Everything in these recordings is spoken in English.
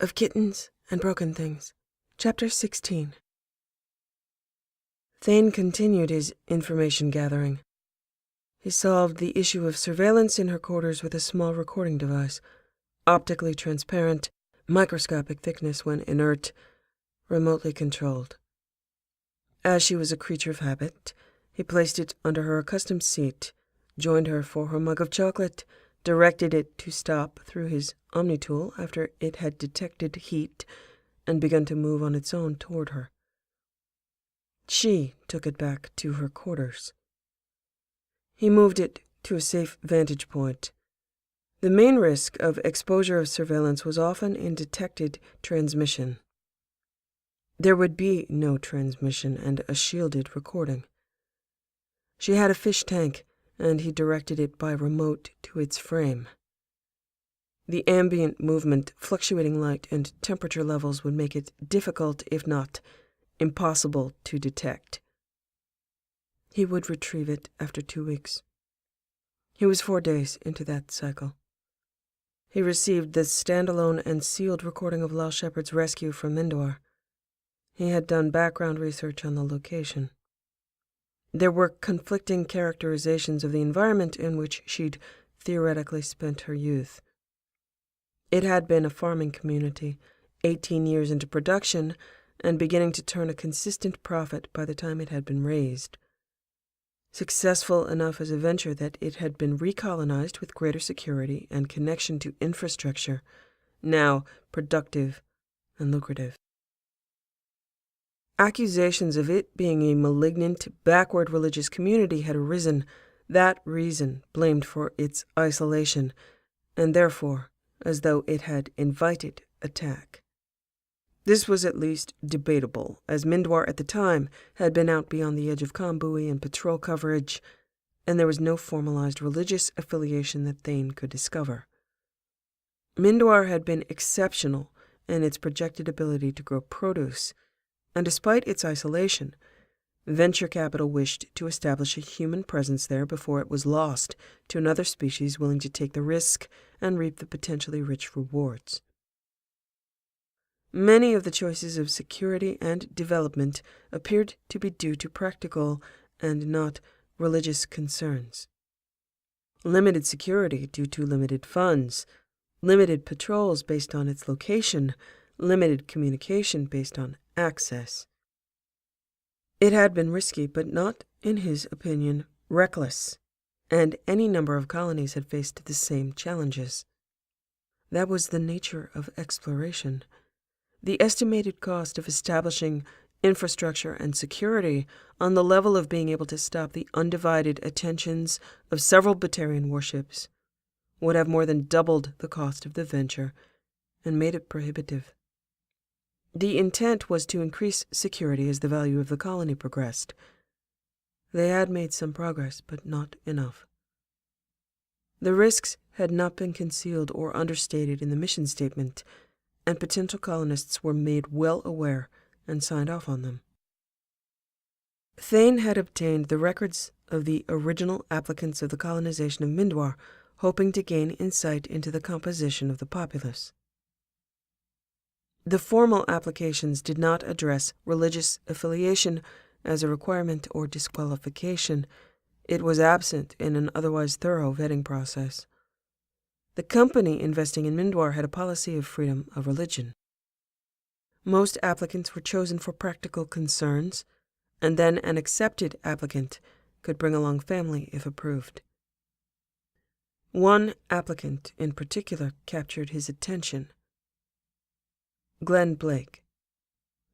of Kittens and Broken Things, Chapter 16. Thane continued his information gathering. He solved the issue of surveillance in her quarters with a small recording device, optically transparent, microscopic thickness when inert, remotely controlled. As she was a creature of habit, he placed it under her accustomed seat, joined her for her mug of chocolate, directed it to stop through his omni-tool after it had detected heat and begun to move on its own toward her. She took it back to her quarters. He moved it to a safe vantage point. The main risk of exposure of surveillance was often in detected transmission. There would be no transmission and a shielded recording. She had a fish tank, and he directed it by remote to its frame. The ambient movement, fluctuating light, and temperature levels would make it difficult, if not impossible, to detect. He would retrieve it after 2 weeks. He was 4 days into that cycle. He received the standalone and sealed recording of Lal Shepard's rescue from Mindwar. He had done background research on the location. There were conflicting characterizations of the environment in which she'd theoretically spent her youth. It had been a farming community, 18 years into production, and beginning to turn a consistent profit by the time it had been raised. Successful enough as a venture that it had been recolonized with greater security and connection to infrastructure, now productive and lucrative. Accusations of it being a malignant, backward religious community had arisen, that reason blamed for its isolation, and therefore as though it had invited attack. This was at least debatable, as Mindwar at the time had been out beyond the edge of convoy and patrol coverage, and there was no formalized religious affiliation that Thane could discover. Mindwar had been exceptional in its projected ability to grow produce, and despite its isolation, venture capital wished to establish a human presence there before it was lost to another species willing to take the risk and reap the potentially rich rewards. Many of the choices of security and development appeared to be due to practical and not religious concerns. Limited security due to limited funds, limited patrols based on its location, limited communication based on access. It had been risky, but not, in his opinion, reckless, and any number of colonies had faced the same challenges. That was the nature of exploration. The estimated cost of establishing infrastructure and security on the level of being able to stop the undivided attentions of several Batarian warships would have more than doubled the cost of the venture and made it prohibitive. The intent was to increase security as the value of the colony progressed. They had made some progress, but not enough. The risks had not been concealed or understated in the mission statement, and potential colonists were made well aware and signed off on them. Thane had obtained the records of the original applicants of the colonization of Mindwar, hoping to gain insight into the composition of the populace. The formal applications did not address religious affiliation as a requirement or disqualification. It was absent in an otherwise thorough vetting process. The company investing in Mindwar had a policy of freedom of religion. Most applicants were chosen for practical concerns, and then an accepted applicant could bring along family if approved. One applicant in particular captured his attention. Glenn Blake.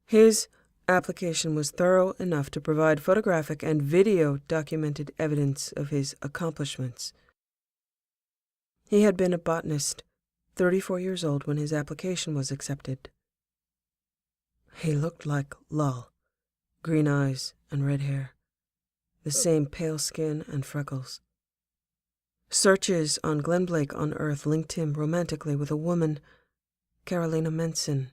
His application was thorough enough to provide photographic and video documented evidence of his accomplishments. He had been a botanist, 34 years old when his application was accepted. He looked like Lal, green eyes and red hair, the same pale skin and freckles. Searches on Glenn Blake on Earth linked him romantically with a woman, Carolina Menson.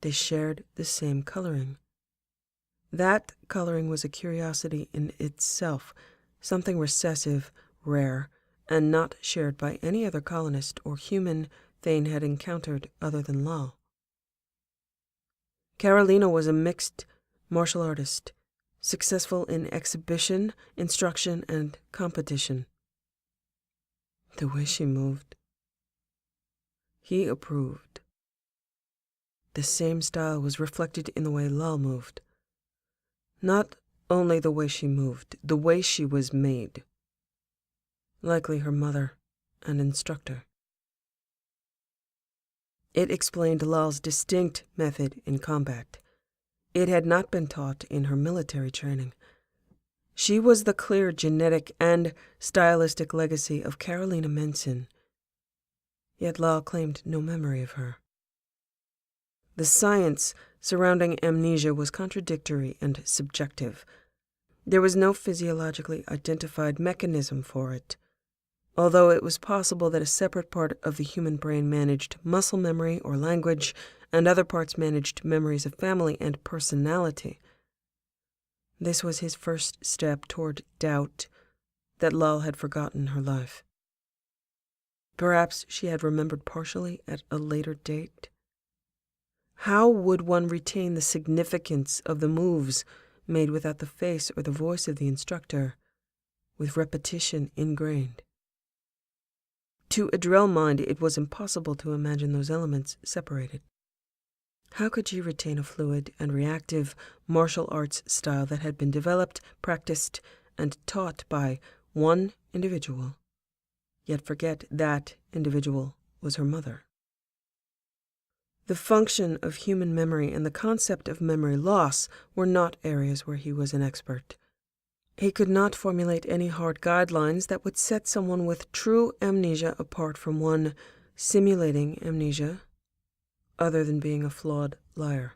They shared the same coloring. That coloring was a curiosity in itself, something recessive, rare, and not shared by any other colonist or human Thane had encountered other than Lal. Carolina was a mixed martial artist, successful in exhibition, instruction, and competition. The way she moved. He approved. The same style was reflected in the way Lal moved. Not only the way she moved, the way she was made. Likely her mother and instructor. It explained Lal's distinct method in combat. It had not been taught in her military training. She was the clear genetic and stylistic legacy of Carolina Menson. Yet Lal claimed no memory of her. The science surrounding amnesia was contradictory and subjective. There was no physiologically identified mechanism for it, although it was possible that a separate part of the human brain managed muscle memory or language, and other parts managed memories of family and personality. This was his first step toward doubt that Lal had forgotten her life. Perhaps she had remembered partially at a later date. How would one retain the significance of the moves made without the face or the voice of the instructor, with repetition ingrained? To a drill mind, it was impossible to imagine those elements separated. How could she retain a fluid and reactive martial arts style that had been developed, practiced, and taught by one individual, yet forget that individual was her mother? The function of human memory and the concept of memory loss were not areas where he was an expert. He could not formulate any hard guidelines that would set someone with true amnesia apart from one simulating amnesia, other than being a flawed liar.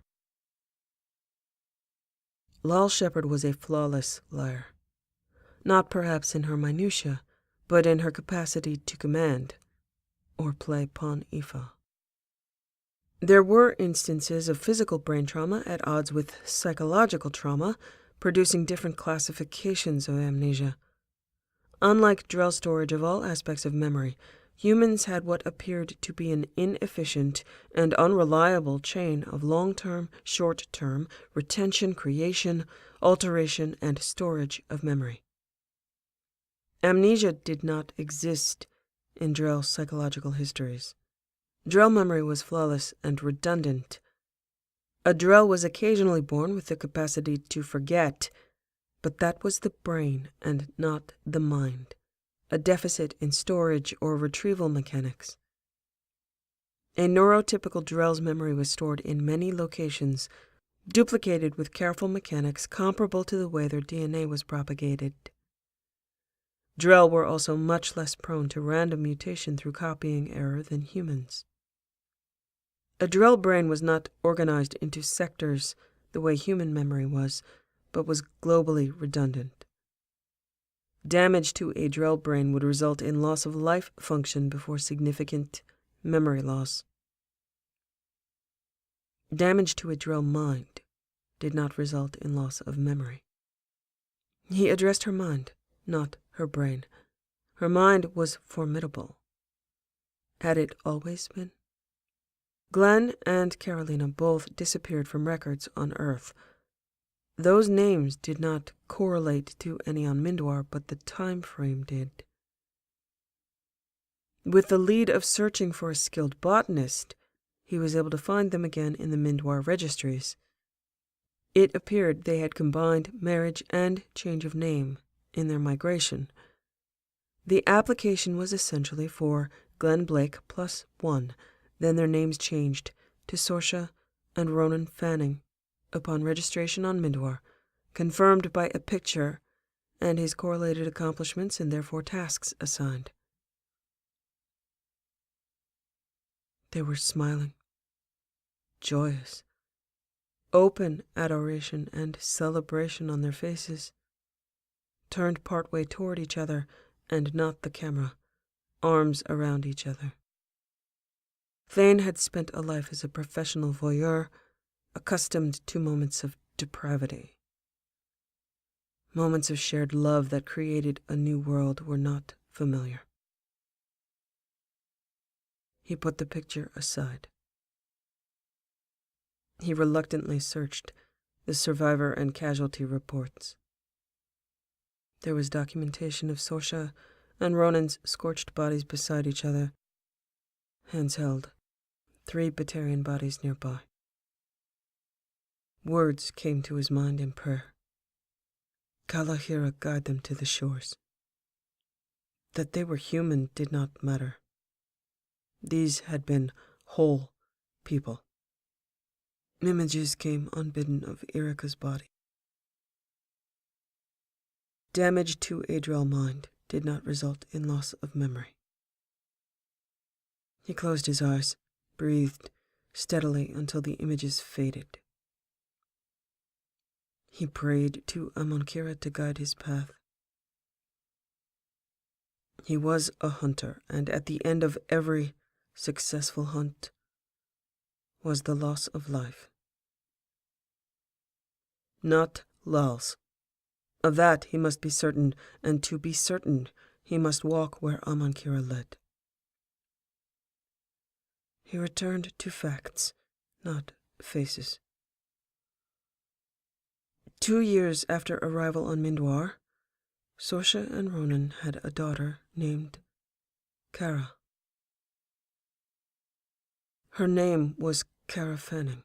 Lal Shepard was a flawless liar, not perhaps in her minutiae, but in her capacity to command, or play pawn Ifa. There were instances of physical brain trauma at odds with psychological trauma, producing different classifications of amnesia. Unlike Drell's storage of all aspects of memory, humans had what appeared to be an inefficient and unreliable chain of long-term, short-term retention, creation, alteration, and storage of memory. Amnesia did not exist in Drell's psychological histories. Drell memory was flawless and redundant. A Drell was occasionally born with the capacity to forget, but that was the brain and not the mind, a deficit in storage or retrieval mechanics. A neurotypical Drell's memory was stored in many locations, duplicated with careful mechanics comparable to the way their DNA was propagated. Drell were also much less prone to random mutation through copying error than humans. A Drell brain was not organized into sectors the way human memory was, but was globally redundant. Damage to a Drell brain would result in loss of life function before significant memory loss. Damage to a Drell mind did not result in loss of memory. He addressed her mind, not her brain. Her mind was formidable. Had it always been? Glenn and Carolina both disappeared from records on Earth. Those names did not correlate to any on Mindwar, but the time frame did. With the lead of searching for a skilled botanist, he was able to find them again in the Mindwar registries. It appeared they had combined marriage and change of name in their migration. The application was essentially for Glenn Blake +1, then their names changed to Sorsha and Ronan Fanning upon registration on Mindwar, confirmed by a picture and his correlated accomplishments and therefore tasks assigned. They were smiling, joyous, open adoration and celebration on their faces, turned partway toward each other and not the camera, arms around each other. Thane had spent a life as a professional voyeur, accustomed to moments of depravity. Moments of shared love that created a new world were not familiar. He put the picture aside. He reluctantly searched the survivor and casualty reports. There was documentation of Sosha and Ronan's scorched bodies beside each other, hands held, 3 Batarian bodies nearby. Words came to his mind in prayer. Kalahira guide them to the shores. That they were human did not matter. These had been whole people. Images came unbidden of Irikah's body. Damage to Adriel's mind did not result in loss of memory. He closed his eyes, breathed steadily until the images faded. He prayed to Amankira to guide his path. He was a hunter, and at the end of every successful hunt was the loss of life. Not Lal's. Of that he must be certain, and to be certain he must walk where Amankira led. He returned to facts, not faces. 2 years after arrival on Mindwar, Sosha and Ronan had a daughter named Kara. Her name was Kara Fanning.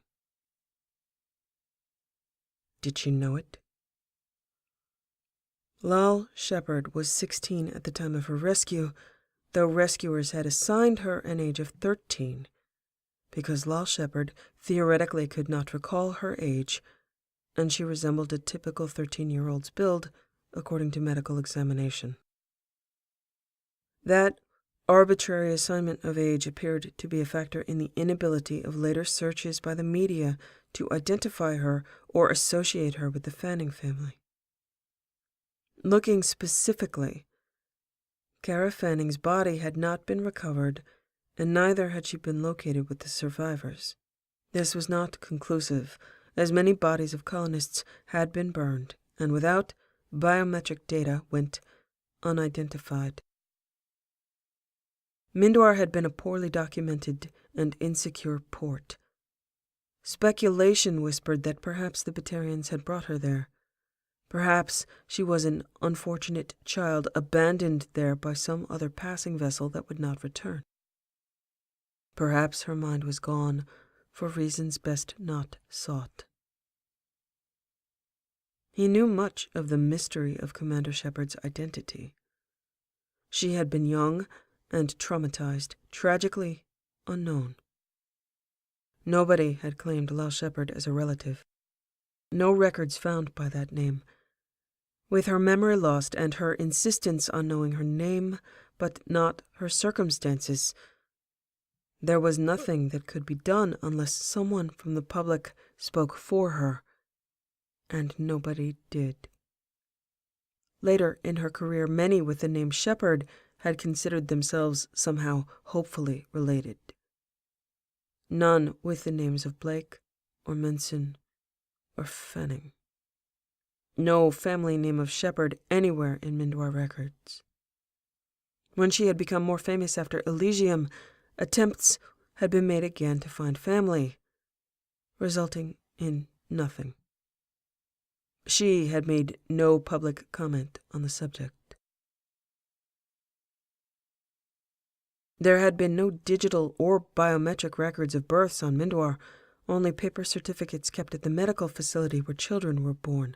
Did she know it? Lal Shepard was 16 at the time of her rescue, though rescuers had assigned her an age of 13, because Lal Shepard theoretically could not recall her age, and she resembled a typical 13-year-old's build, according to medical examination. That arbitrary assignment of age appeared to be a factor in the inability of later searches by the media to identify her or associate her with the Fanning family. Looking specifically, Kara Fanning's body had not been recovered, and neither had she been located with the survivors. This was not conclusive, as many bodies of colonists had been burned, and without biometric data went unidentified. Mindwar had been a poorly documented and insecure port. Speculation whispered that perhaps the Batarians had brought her there. Perhaps she was an unfortunate child abandoned there by some other passing vessel that would not return. Perhaps her mind was gone for reasons best not sought. He knew much of the mystery of Commander Shepard's identity. She had been young and traumatized, tragically unknown. Nobody had claimed Lal Shepard as a relative. No records found by that name. With her memory lost and her insistence on knowing her name, but not her circumstances, there was nothing that could be done unless someone from the public spoke for her, and nobody did. Later in her career, many with the name Shepard had considered themselves somehow hopefully related. None with the names of Blake or Menson or Fanning. No family name of Shepard anywhere in Mindwar records. When she had become more famous after Elysium, attempts had been made again to find family, resulting in nothing. She had made no public comment on the subject. There had been no digital or biometric records of births on Mindwar, only paper certificates kept at the medical facility where children were born.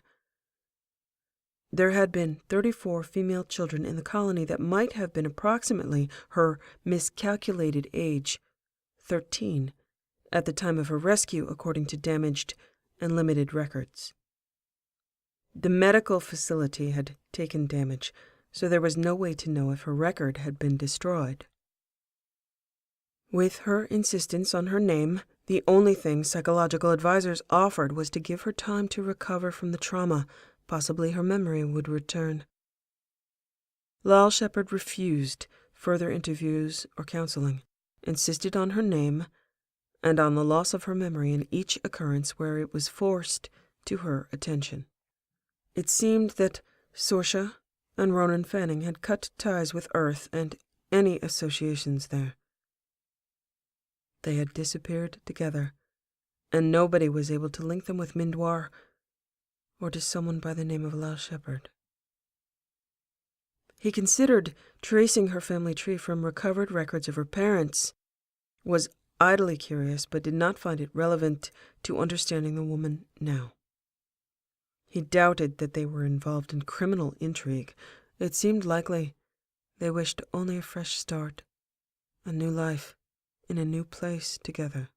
There had been 34 female children in the colony that might have been approximately her miscalculated age, 13, at the time of her rescue, according to damaged and limited records. The medical facility had taken damage, so there was no way to know if her record had been destroyed. With her insistence on her name, the only thing psychological advisors offered was to give her time to recover from the trauma. Possibly her memory would return. Lal Shepard refused further interviews or counseling, insisted on her name, and on the loss of her memory in each occurrence where it was forced to her attention. It seemed that Sosha and Ronan Fanning had cut ties with Earth and any associations there. They had disappeared together, and nobody was able to link them with Mindoir or to someone by the name of Shepard. He considered tracing her family tree from recovered records of her parents, was idly curious, but did not find it relevant to understanding the woman now. He doubted that they were involved in criminal intrigue. It seemed likely they wished only a fresh start, a new life, in a new place together.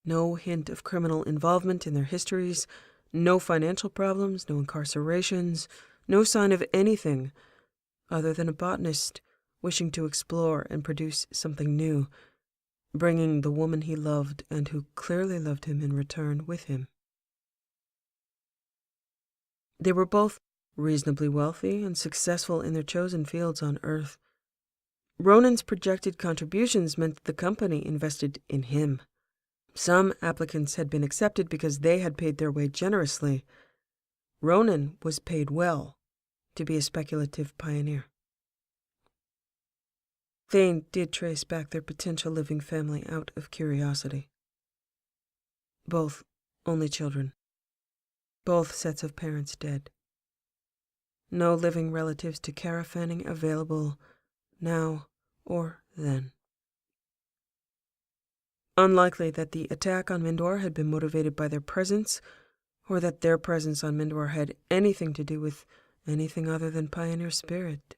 No hint of criminal involvement in their histories, no financial problems, no incarcerations, no sign of anything other than a botanist wishing to explore and produce something new, bringing the woman he loved and who clearly loved him in return with him. They were both reasonably wealthy and successful in their chosen fields on Earth. Ronan's projected contributions meant the company invested in him. Some applicants had been accepted because they had paid their way generously. Ronan was paid well to be a speculative pioneer. Thane did trace back their potential living family out of curiosity. Both only children. Both sets of parents dead. No living relatives to Kara Fanning available now or then. Unlikely that the attack on Mindoir had been motivated by their presence, or that their presence on Mindoir had anything to do with anything other than pioneer spirit.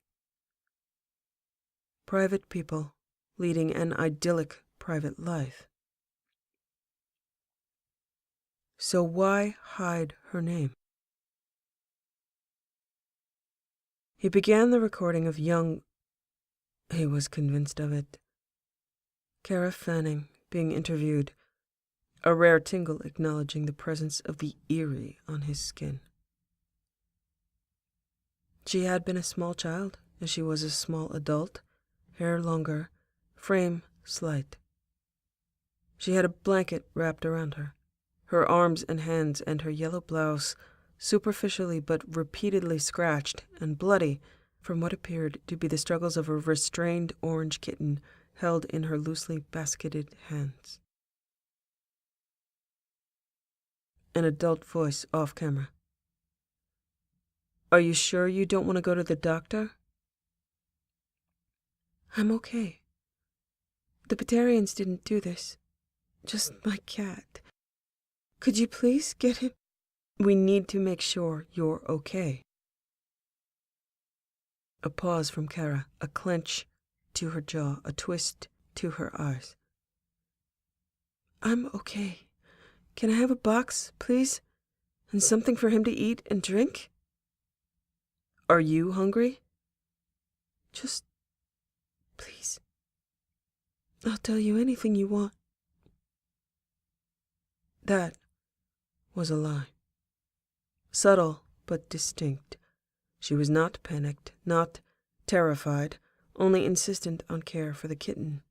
Private people leading an idyllic private life. So why hide her name? He began the recording of young, he was convinced of it, Kara Fanning being interviewed, a rare tingle acknowledging the presence of the eerie on his skin. She had been a small child, as she was a small adult, hair longer, frame slight. She had a blanket wrapped around her, her arms and hands and her yellow blouse superficially but repeatedly scratched and bloody from what appeared to be the struggles of a restrained orange kitten held in her loosely basketed hands. An adult voice off camera. "Are you sure you don't want to go to the doctor?" "I'm okay. The Batarians didn't do this. Just my cat. Could you please get him?" "We need to make sure you're okay." A pause from Kara, a clench to her jaw, a twist to her eyes. "I'm okay. Can I have a box, please? And something for him to eat and drink?" "Are you hungry?" "Just, please. I'll tell you anything you want." That was a lie. Subtle but distinct. She was not panicked, not terrified, only insistent on care for the kitten.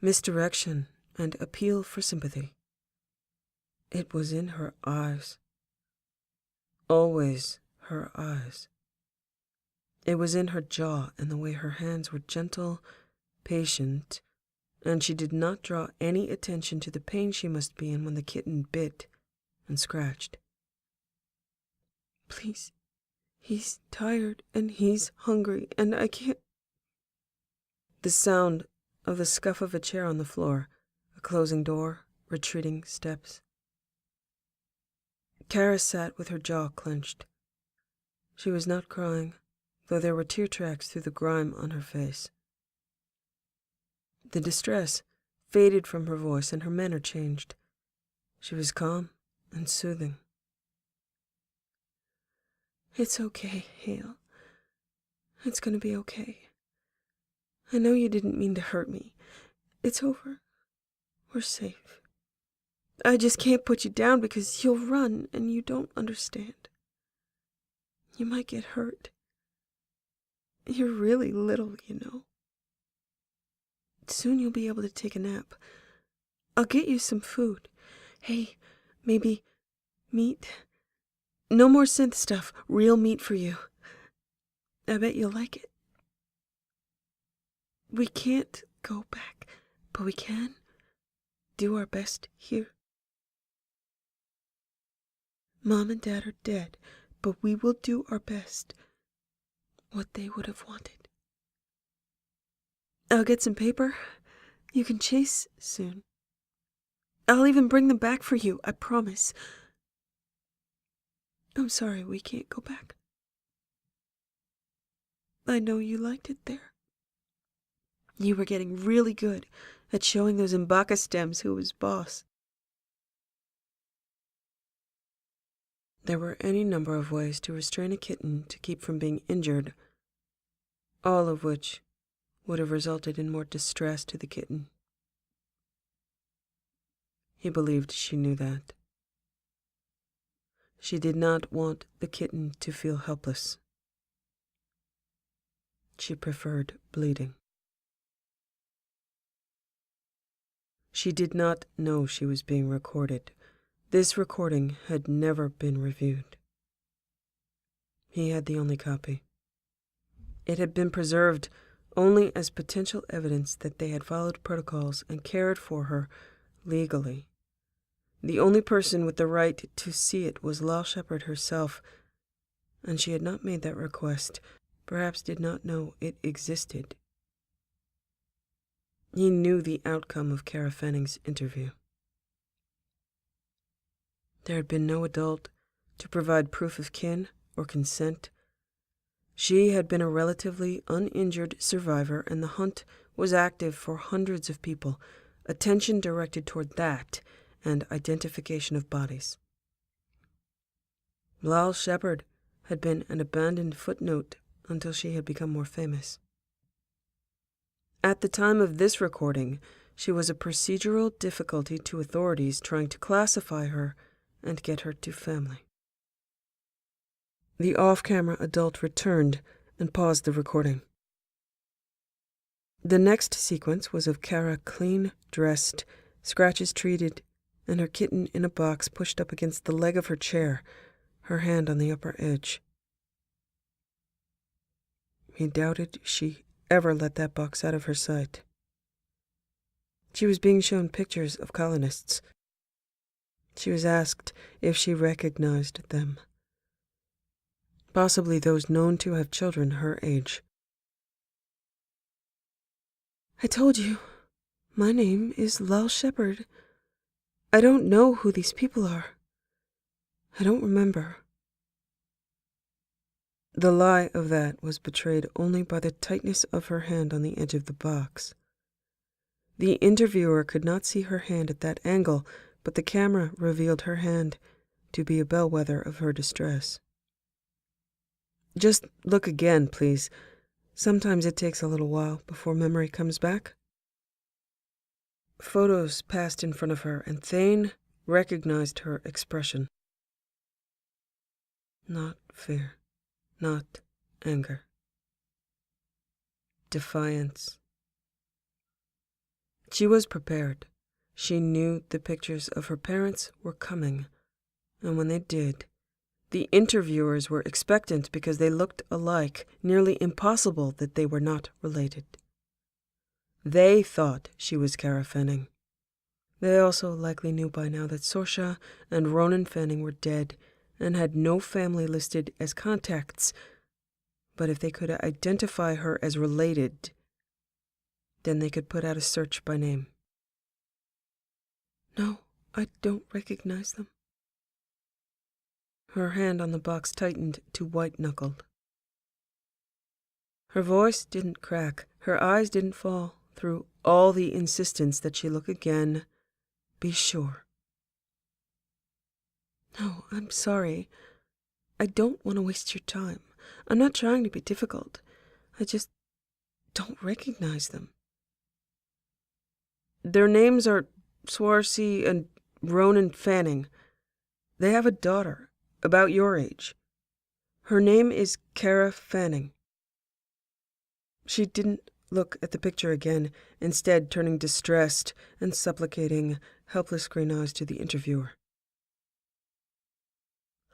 Misdirection and appeal for sympathy. It was in her eyes. Always her eyes. It was in her jaw and the way her hands were gentle, patient, and she did not draw any attention to the pain she must be in when the kitten bit and scratched. "Please, he's tired and he's hungry and I can't..." The sound of the scuff of a chair on the floor, a closing door, retreating steps. Kara sat with her jaw clenched. She was not crying, though there were tear tracks through the grime on her face. The distress faded from her voice and her manner changed. She was calm and soothing. "It's okay, Hale. It's gonna be okay. I know you didn't mean to hurt me. It's over. We're safe. I just can't put you down because you'll run and you don't understand. You might get hurt. You're really little, you know. Soon you'll be able to take a nap. I'll get you some food. Hey, maybe meat. No more synth stuff. Real meat for you. I bet you'll like it. We can't go back, but we can do our best here. Mom and Dad are dead, but we will do our best. What they would have wanted. I'll get some paper. You can chase soon. I'll even bring them back for you, I promise. I'm sorry we can't go back. I know you liked it there. You were getting really good at showing those Mbaka stems who was boss. There were any number of ways to restrain a kitten to keep from being injured, all of which would have resulted in more distress to the kitten. He believed she knew that. She did not want the kitten to feel helpless. She preferred bleeding. She did not know she was being recorded. This recording had never been reviewed. He had the only copy. It had been preserved only as potential evidence that they had followed protocols and cared for her legally. The only person with the right to see it was Lal Shepard herself, and she had not made that request, perhaps did not know it existed. He knew the outcome of Kara Fanning's interview. There had been no adult to provide proof of kin or consent. She had been a relatively uninjured survivor, and the hunt was active for hundreds of people, attention directed toward that and identification of bodies. Lal Shepard had been an abandoned footnote until she had become more famous. At the time of this recording, she was a procedural difficulty to authorities trying to classify her and get her to family. The off-camera adult returned and paused the recording. The next sequence was of Kara clean-dressed, scratches treated, and her kitten in a box pushed up against the leg of her chair, her hand on the upper edge. He doubted she ever let that box out of her sight. She was being shown pictures of colonists. She was asked if she recognized them. Possibly those known to have children her age. I told you, my name is Lal Shepard. I don't know who these people are. I don't remember. The lie of that was betrayed only by the tightness of her hand on the edge of the box. The interviewer could not see her hand at that angle, but the camera revealed her hand to be a bellwether of her distress. Just look again, please. Sometimes it takes a little while before memory comes back. Photos passed in front of her, and Thane recognized her expression. Not fear. Not anger. Defiance. She was prepared. She knew the pictures of her parents were coming, and when they did, the interviewers were expectant because they looked alike, nearly impossible that they were not related. They thought she was Kara Fanning. They also likely knew by now that Sorsha and Ronan Fanning were dead, and had no family listed as contacts, but if they could identify her as related, then they could put out a search by name. No, I don't recognize them. Her hand on the box tightened to white-knuckled. Her voice didn't crack, her eyes didn't fall, through all the insistence that she look again, be sure. No, I'm sorry. I don't want to waste your time. I'm not trying to be difficult. I just don't recognize them. Their names are Swarcy and Ronan Fanning. They have a daughter, about your age. Her name is Kara Fanning. She didn't look at the picture again, instead turning distressed and supplicating, helpless green eyes to the interviewer.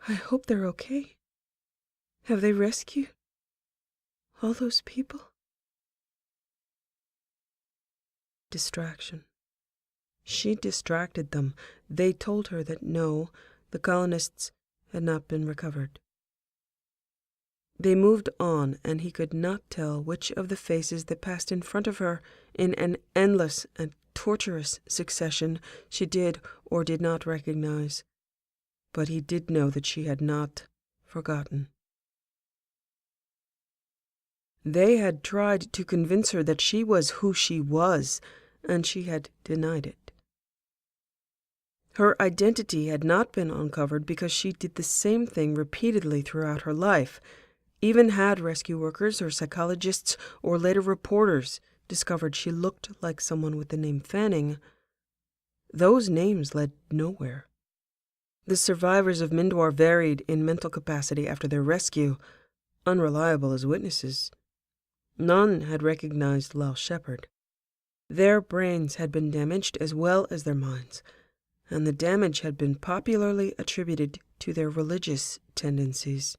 I hope they're okay. Have they rescued all those people? distraction. She distracted them. They told her that no, the colonists had not been recovered. They moved on, and he could not tell which of the faces that passed in front of her in an endless and torturous succession she did or did not recognize. But he did know that she had not forgotten. They had tried to convince her that she was who she was, and she had denied it. Her identity had not been uncovered because she did the same thing repeatedly throughout her life. Even had rescue workers or psychologists or later reporters discovered she looked like someone with the name Fanning, those names led nowhere. The survivors of Mindwar varied in mental capacity after their rescue, unreliable as witnesses. None had recognized Lal Shepard. Their brains had been damaged as well as their minds, and the damage had been popularly attributed to their religious tendencies.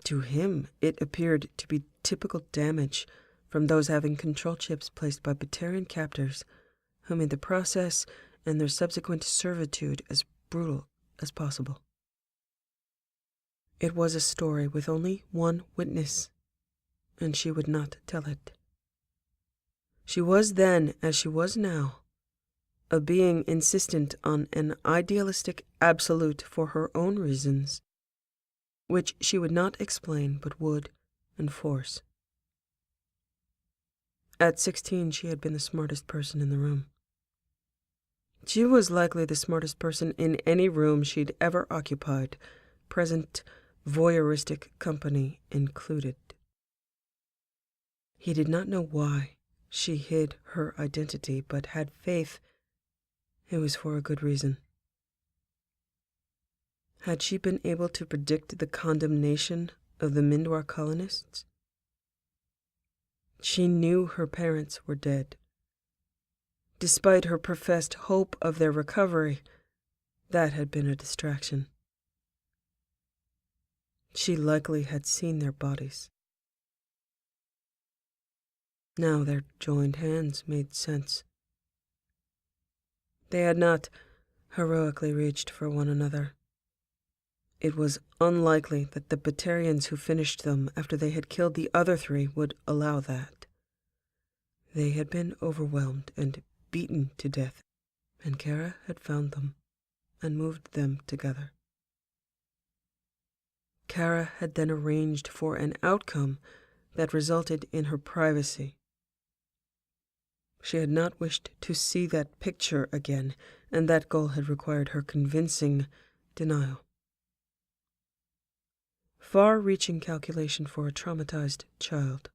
To him, it appeared to be typical damage from those having control chips placed by Batarian captors who made the process and their subsequent servitude as brutal as possible. It was a story with only one witness, and she would not tell it. She was then, as she was now, a being insistent on an idealistic absolute for her own reasons, which she would not explain but would enforce. At 16, she had been the smartest person in the room. She was likely the smartest person in any room she'd ever occupied, present voyeuristic company included. He did not know why she hid her identity, but had faith it was for a good reason. Had she been able to predict the condemnation of the Mindwar colonists? She knew her parents were dead. Despite her professed hope of their recovery, that had been a distraction. She likely had seen their bodies. Now their joined hands made sense. They had not heroically reached for one another. It was unlikely that the Batarians who finished them after they had killed the other three would allow that. They had been overwhelmed and beaten to death, and Kara had found them and moved them together. Kara had then arranged for an outcome that resulted in her privacy. She had not wished to see that picture again, and that goal had required her convincing denial. Far-reaching calculation for a traumatized child.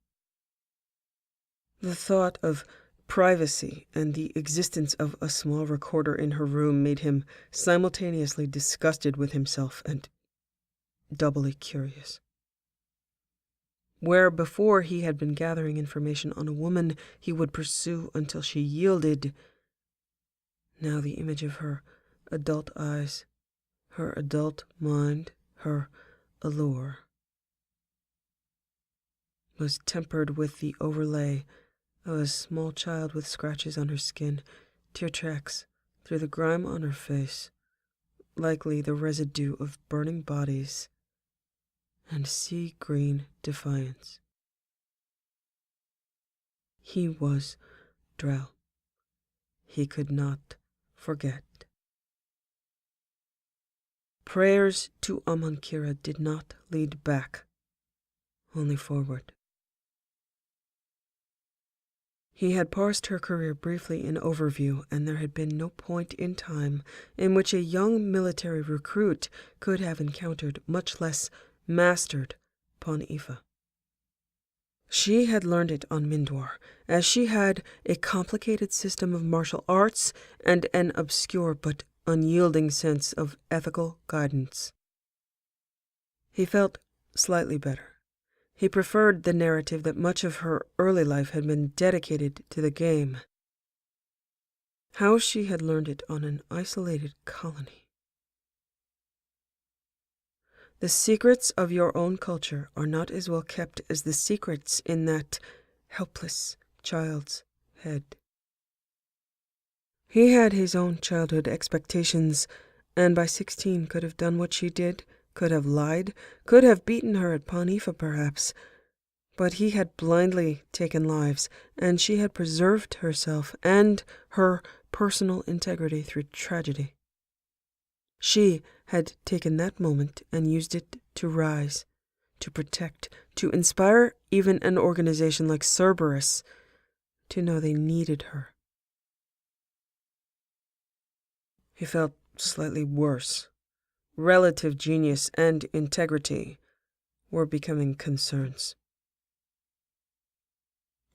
The thought of privacy and the existence of a small recorder in her room made him simultaneously disgusted with himself and doubly curious. Where before he had been gathering information on a woman he would pursue until she yielded, now the image of her adult eyes, her adult mind, her allure, was tempered with the overlay of a small child with scratches on her skin, tear tracks through the grime on her face, likely the residue of burning bodies, and sea-green defiance. He was Drell. He could not forget. Prayers to Amankira did not lead back, only forward. He had parsed her career briefly in overview, and there had been no point in time in which a young military recruit could have encountered, much less mastered, Pon-Ifa. She had learned it on Mindwar, as she had a complicated system of martial arts and an obscure but unyielding sense of ethical guidance. He felt slightly better. He preferred the narrative that much of her early life had been dedicated to the game. How she had learned it on an isolated colony. The secrets of your own culture are not as well kept as the secrets in that helpless child's head. He had his own childhood expectations, and by 16 could have done what she did, could have lied, could have beaten her at Panifa perhaps. But he had blindly taken lives, and she had preserved herself and her personal integrity through tragedy. She had taken that moment and used it to rise, to protect, to inspire even an organization like Cerberus to know they needed her. He felt slightly worse. Relative genius and integrity were becoming concerns,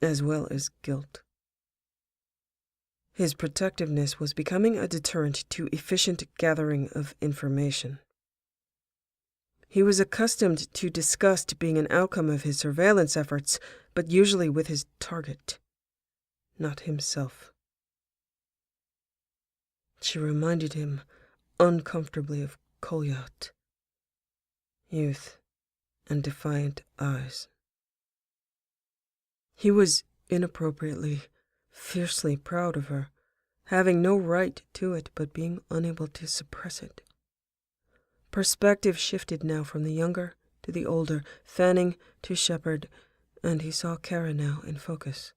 as well as guilt. His protectiveness was becoming a deterrent to efficient gathering of information. He was accustomed to disgust being an outcome of his surveillance efforts, but usually with his target, not himself. She reminded him uncomfortably of Kolyat, youth and defiant eyes. He was inappropriately, fiercely proud of her, having no right to it but being unable to suppress it. Perspective shifted now from the younger to the older, Thane to Shepard, and he saw Kara now in focus.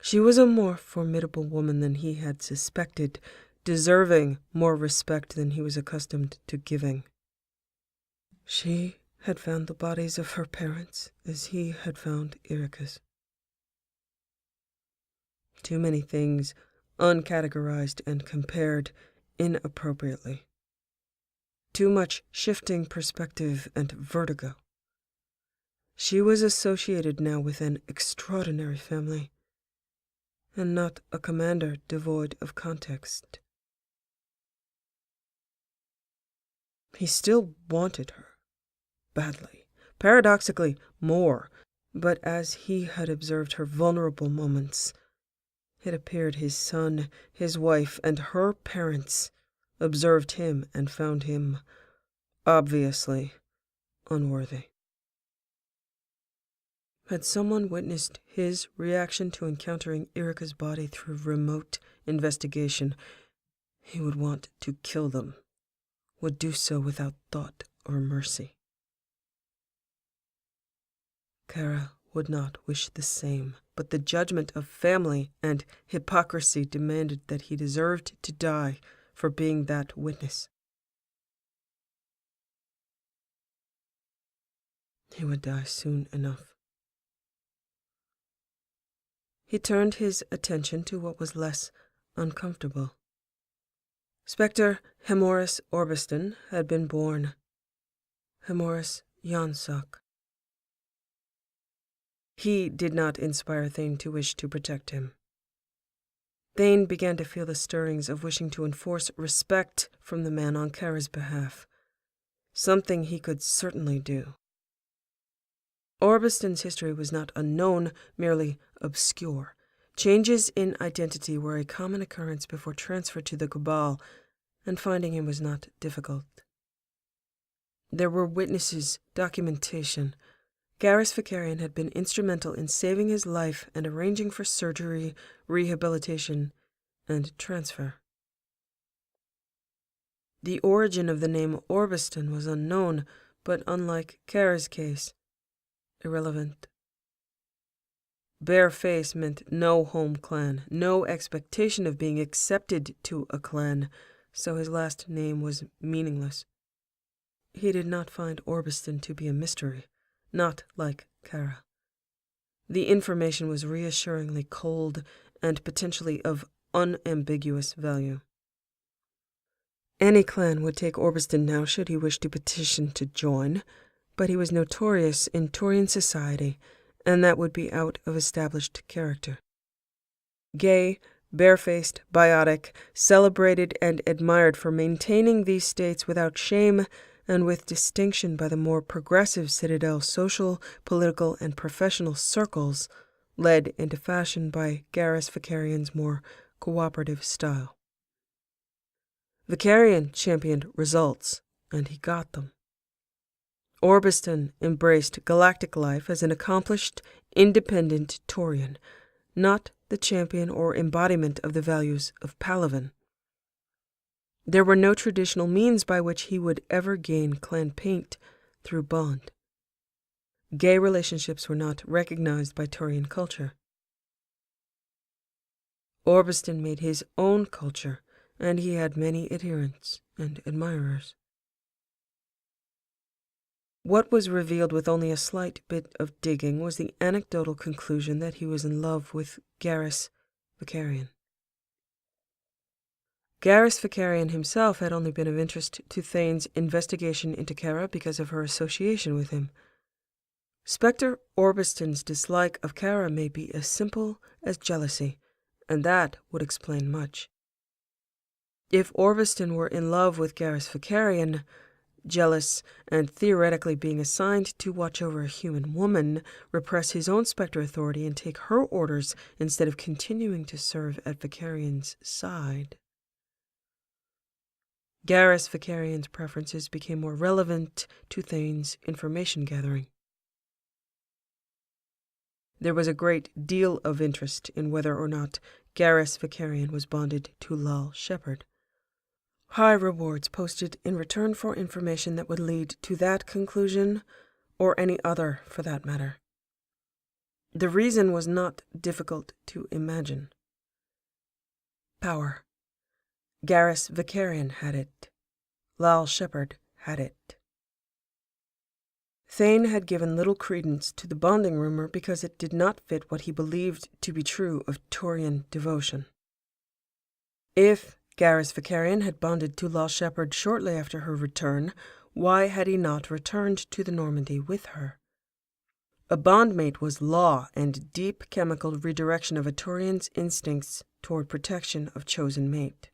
She was a more formidable woman than he had suspected, deserving more respect than he was accustomed to giving. She had found the bodies of her parents as he had found Irikah's. Too many things, uncategorized and compared inappropriately. Too much shifting perspective and vertigo. She was associated now with an extraordinary family, and not a commander devoid of context. He still wanted her, badly, paradoxically more, but as he had observed her vulnerable moments, it appeared his son, his wife, and her parents observed him and found him, obviously, unworthy. Had someone witnessed his reaction to encountering Irikah's body through remote investigation, he would want to kill them, would do so without thought or mercy. Kara would not wish the same, but the judgment of family and hypocrisy demanded that he deserved to die for being that witness. He would die soon enough. He turned his attention to what was less uncomfortable. Spectre Hemoris Orbiston had been born. Hemoris Yonsak. He did not inspire Thane to wish to protect him. Thane began to feel the stirrings of wishing to enforce respect from the man on Kara's behalf, something he could certainly do. Orbiston's history was not unknown, merely obscure. Changes in identity were a common occurrence before transfer to the Cabal, and finding him was not difficult. There were witnesses, documentation. Garrus Vakarian had been instrumental in saving his life and arranging for surgery, rehabilitation, and transfer. The origin of the name Orbiston was unknown, but unlike Kara's case, irrelevant. Bare face meant no home clan, no expectation of being accepted to a clan, so his last name was meaningless. He did not find Orbiston to be a mystery, not like Kara. The information was reassuringly cold and potentially of unambiguous value. Any clan would take Orbiston now should he wish to petition to join, but he was notorious in Taurian society, and that would be out of established character. Gay, barefaced, biotic, celebrated and admired for maintaining these states without shame and with distinction by the more progressive Citadel social, political, and professional circles, led into fashion by Garrus Vakarian's more cooperative style. Vakarian championed results, and he got them. Orbiston embraced galactic life as an accomplished, independent Taurian, not the champion or embodiment of the values of Palaven. There were no traditional means by which he would ever gain clan paint through bond. Gay relationships were not recognized by Turian culture. Orbiston made his own culture, and he had many adherents and admirers. What was revealed with only a slight bit of digging was the anecdotal conclusion that he was in love with Garrus Vakarian. Garrus Vakarian himself had only been of interest to Thane's investigation into Kara because of her association with him. Spectre Orbiston's dislike of Kara may be as simple as jealousy, and that would explain much. If Orbiston were in love with Garrus Vakarian, jealous, and theoretically being assigned to watch over a human woman, repress his own Spectre authority and take her orders instead of continuing to serve at Vakarian's side. Garrus Vakarian's preferences became more relevant to Thane's information gathering. There was a great deal of interest in whether or not Garrus Vakarian was bonded to Lal Shepard. High rewards posted in return for information that would lead to that conclusion, or any other for that matter. The reason was not difficult to imagine. Power. Garrus Vakarian had it. Lal Shepard had it. Thane had given little credence to the bonding rumor because it did not fit what he believed to be true of Turian devotion. If Garrus Vakarian had bonded to Lal Shepard shortly after her return, why had he not returned to the Normandy with her? A bondmate was law and deep chemical redirection of a Turian's instincts toward protection of chosen mate.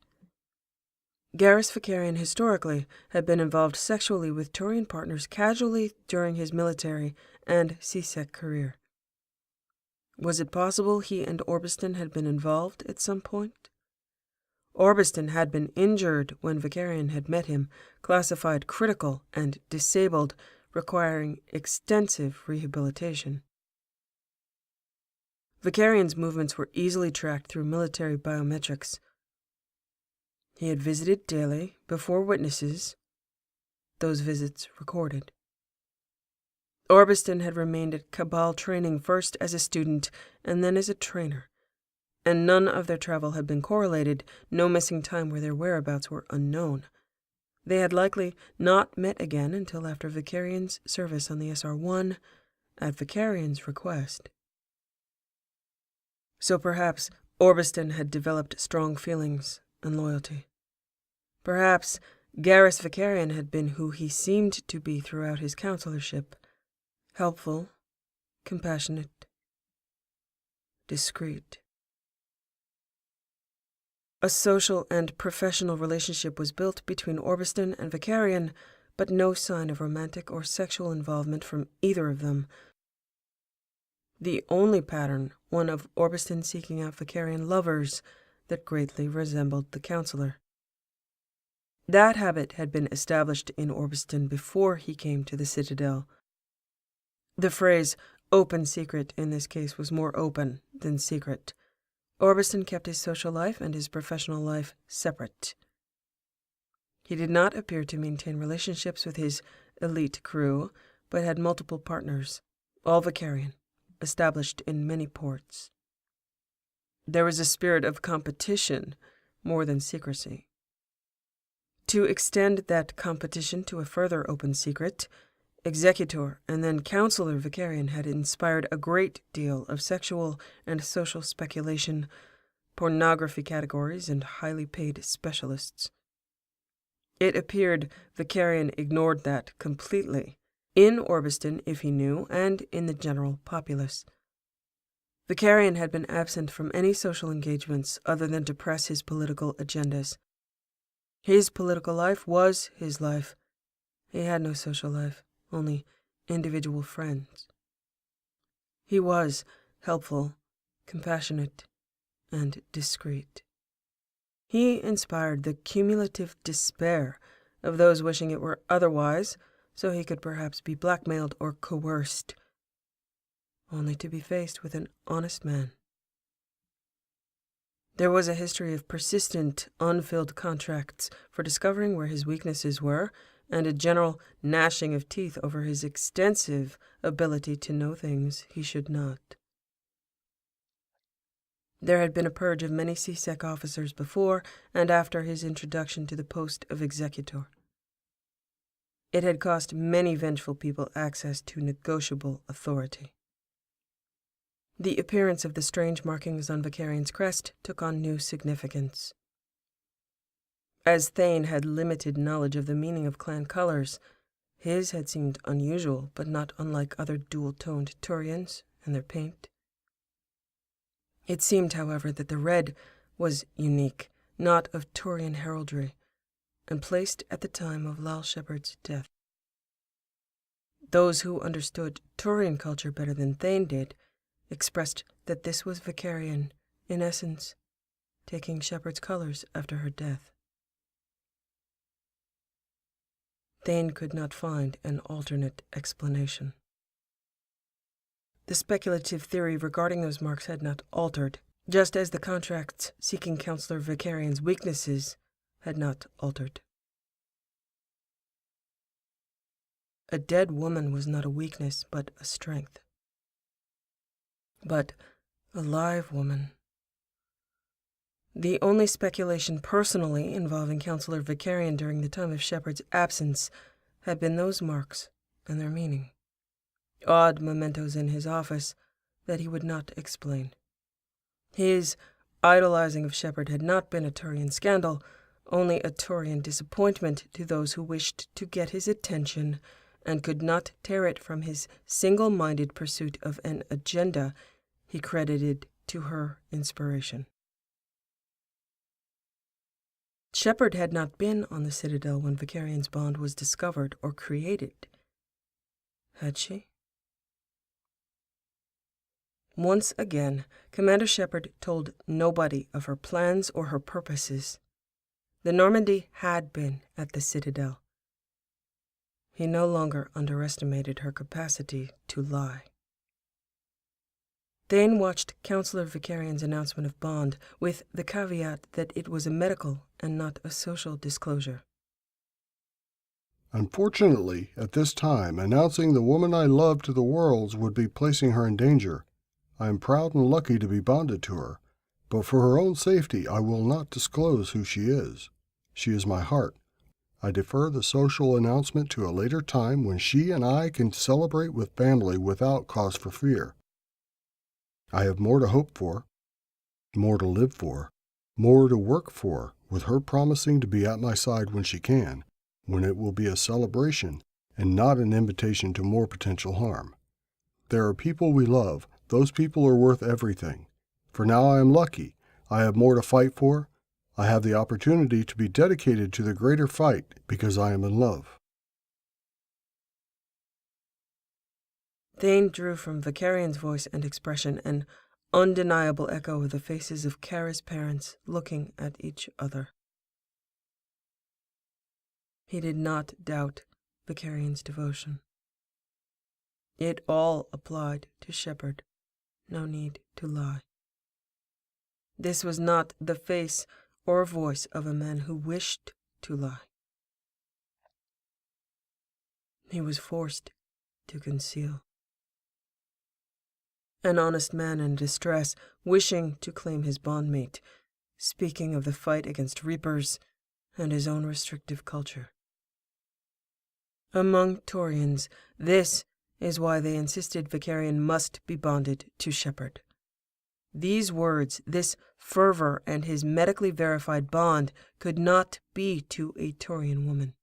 Garrus Vakarian historically had been involved sexually with Turian partners casually during his military and CSEC career. Was it possible he and Orbiston had been involved at some point? Orbiston had been injured when Vakarian had met him, classified critical and disabled, requiring extensive rehabilitation. Vakarian's movements were easily tracked through military biometrics. He had visited daily, before witnesses, those visits recorded. Orbiston had remained at Cabal training first as a student and then as a trainer, and none of their travel had been correlated, no missing time where their whereabouts were unknown. They had likely not met again until after Vakarian's service on the SR-1, at Vakarian's request. So perhaps Orbiston had developed strong feelings and loyalty. Perhaps Garrus Vakarian had been who he seemed to be throughout his counselorship: helpful, compassionate, discreet. A social and professional relationship was built between Orbiston and Vakarian, but no sign of romantic or sexual involvement from either of them. The only pattern, one of Orbiston seeking out Vakarian lovers, that greatly resembled the counselor. That habit had been established in Orbiston before he came to the Citadel. The phrase open secret in this case was more open than secret. Orbiston kept his social life and his professional life separate. He did not appear to maintain relationships with his elite crew, but had multiple partners, all Vakarian, established in many ports. There was a spirit of competition more than secrecy. To extend that competition to a further open secret, Executor and then Counselor Vakarian had inspired a great deal of sexual and social speculation, pornography categories, and highly paid specialists. It appeared Vakarian ignored that completely, in Orbiston if he knew, and in the general populace. Vakarian had been absent from any social engagements other than to press his political agendas. His political life was his life. He had no social life, only individual friends. He was helpful, compassionate, and discreet. He inspired the cumulative despair of those wishing it were otherwise, so he could perhaps be blackmailed or coerced, only to be faced with an honest man There was a history of persistent, unfilled contracts for discovering where his weaknesses were, and a general gnashing of teeth over his extensive ability to know things he should not. There had been a purge of many C-Sec officers before and after his introduction to the post of executor. It had cost many vengeful people access to negotiable authority. The appearance of the strange markings on Vicarian's crest took on new significance. As Thane had limited knowledge of the meaning of clan colors, his had seemed unusual, but not unlike other dual-toned Turians and their paint. It seemed, however, that the red was unique, not of Turian heraldry, and placed at the time of Lal Shepard's death. Those who understood Turian culture better than Thane did expressed that this was Vicarian, in essence, taking Shepard's colors after her death. Thane could not find an alternate explanation. The speculative theory regarding those marks had not altered, just as the contracts seeking Counselor Vicarian's weaknesses had not altered. A dead woman was not a weakness, but a strength. But a live woman. The only speculation personally involving Counselor Vicarian during the time of Shepard's absence had been those marks and their meaning. Odd mementos in his office that he would not explain. His idolizing of Shepard had not been a Turian scandal, only a Turian disappointment to those who wished to get his attention and could not tear it from his single-minded pursuit of an agenda he credited to her inspiration. Shepard had not been on the Citadel when Vicarian's bond was discovered or created. Had she? Once again, Commander Shepard told nobody of her plans or her purposes. The Normandy had been at the Citadel. He no longer underestimated her capacity to lie. Thane watched Counselor Vicarian's announcement of bond with the caveat that it was a medical and not a social disclosure. Unfortunately, at this time, announcing the woman I love to the world would be placing her in danger. I am proud and lucky to be bonded to her, but for her own safety I will not disclose who she is. She is my heart. I defer the social announcement to a later time when she and I can celebrate with family without cause for fear. I have more to hope for, more to live for, more to work for, with her promising to be at my side when she can, when it will be a celebration and not an invitation to more potential harm. There are people we love. Those people are worth everything. For now I am lucky. I have more to fight for. I have the opportunity to be dedicated to the greater fight because I am in love. Thane drew from Vicarian's voice and expression an undeniable echo of the faces of Kara's parents looking at each other. He did not doubt Vicarian's devotion. It all applied to Shepard. No need to lie. This was not the face or voice of a man who wished to lie. He was forced to conceal. An honest man in distress, wishing to claim his bondmate, speaking of the fight against Reapers and his own restrictive culture. Among Turians, this is why they insisted Vicarian must be bonded to Shepard. These words, this fervor, and his medically verified bond could not be to a Turian woman.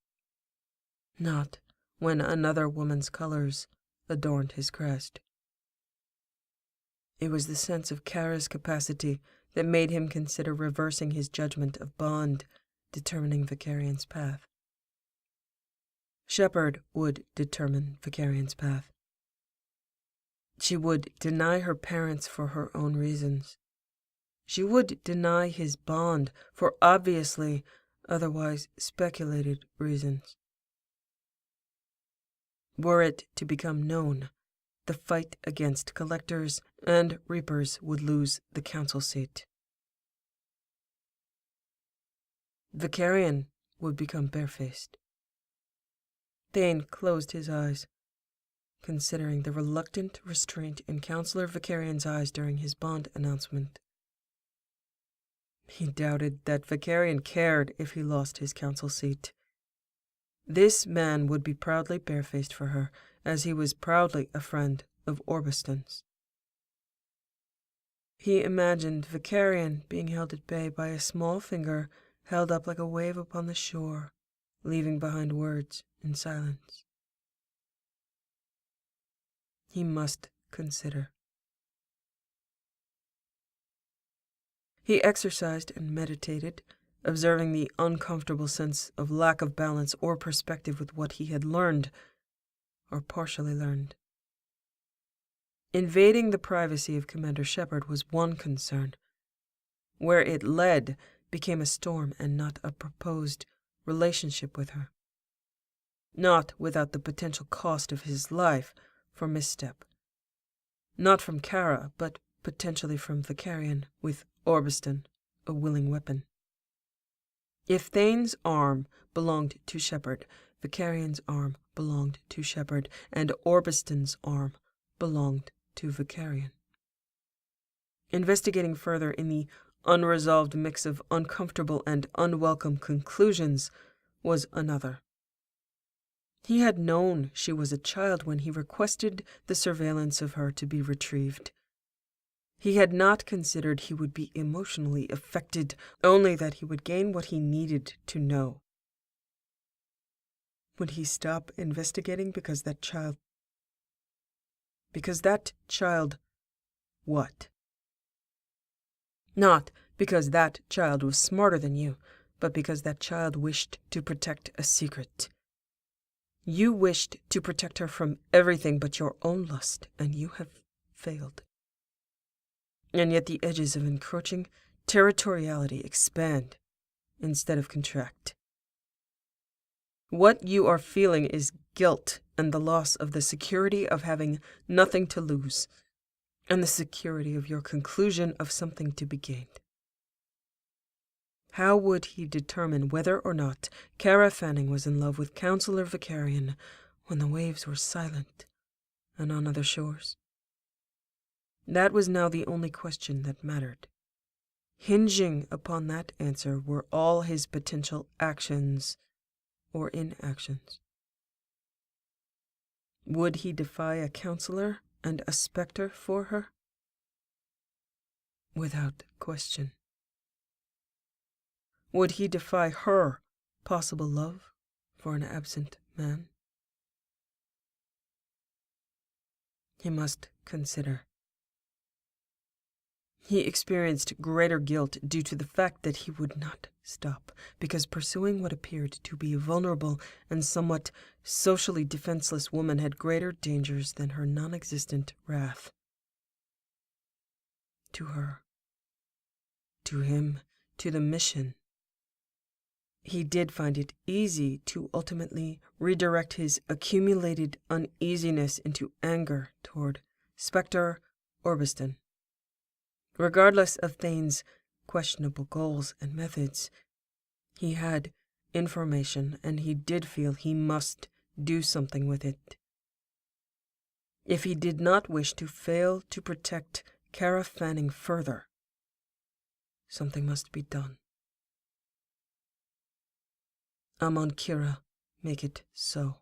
Not when another woman's colors adorned his crest. It was the sense of Kara's capacity that made him consider reversing his judgment of bond, determining Vicarian's path. Shepard would determine Vicarian's path. She would deny her parents for her own reasons. She would deny his bond for obviously, otherwise speculated reasons. Were it to become known, the fight against collectors and reapers would lose the council seat. Vicarian would become barefaced. Thane closed his eyes, considering the reluctant restraint in Counselor Vicarian's eyes during his bond announcement. He doubted that Vicarian cared if he lost his council seat. This man would be proudly barefaced for her, as he was proudly a friend of Orbiston's. He imagined Vicarian being held at bay by a small finger held up like a wave upon the shore, leaving behind words in silence. He must consider. He exercised and meditated, observing the uncomfortable sense of lack of balance or perspective with what he had learned, or partially learned. Invading the privacy of Commander Shepard was one concern. Where it led became a storm and not a proposed relationship with her. Not without the potential cost of his life for misstep. Not from Kara, but potentially from Vicarian, with Orbiston, a willing weapon. If Thane's arm belonged to Shepard, Vicarian's arm belonged to Shepard, and Orbiston's arm belonged to Vicarian. Investigating further in the unresolved mix of uncomfortable and unwelcome conclusions was another. He had known she was a child when he requested the surveillance of her to be retrieved. He had not considered he would be emotionally affected, only that he would gain what he needed to know. Would he stop investigating because that child... what? Not because that child was smarter than you, but because that child wished to protect a secret. You wished to protect her from everything but your own lust, and you have failed. And yet the edges of encroaching territoriality expand instead of contract. What you are feeling is guilt and the loss of the security of having nothing to lose, and the security of your conclusion of something to be gained. How would he determine whether or not Kara Fanning was in love with Counselor Vicarian when the waves were silent and on other shores? That was now the only question that mattered. Hinging upon that answer were all his potential actions or inactions. Would he defy a counselor and a spectre for her? Without question. Would he defy her possible love for an absent man? He must consider. He experienced greater guilt due to the fact that he would not stop, because pursuing what appeared to be a vulnerable and somewhat socially defenseless woman had greater dangers than her non-existent wrath. To her. To him. To the mission. He did find it easy to ultimately redirect his accumulated uneasiness into anger toward Spectre Orbiston. Regardless of Thane's questionable goals and methods, he had information, and he did feel he must do something with it. If he did not wish to fail to protect Kara Fanning further, something must be done. Amon Kira, make it so.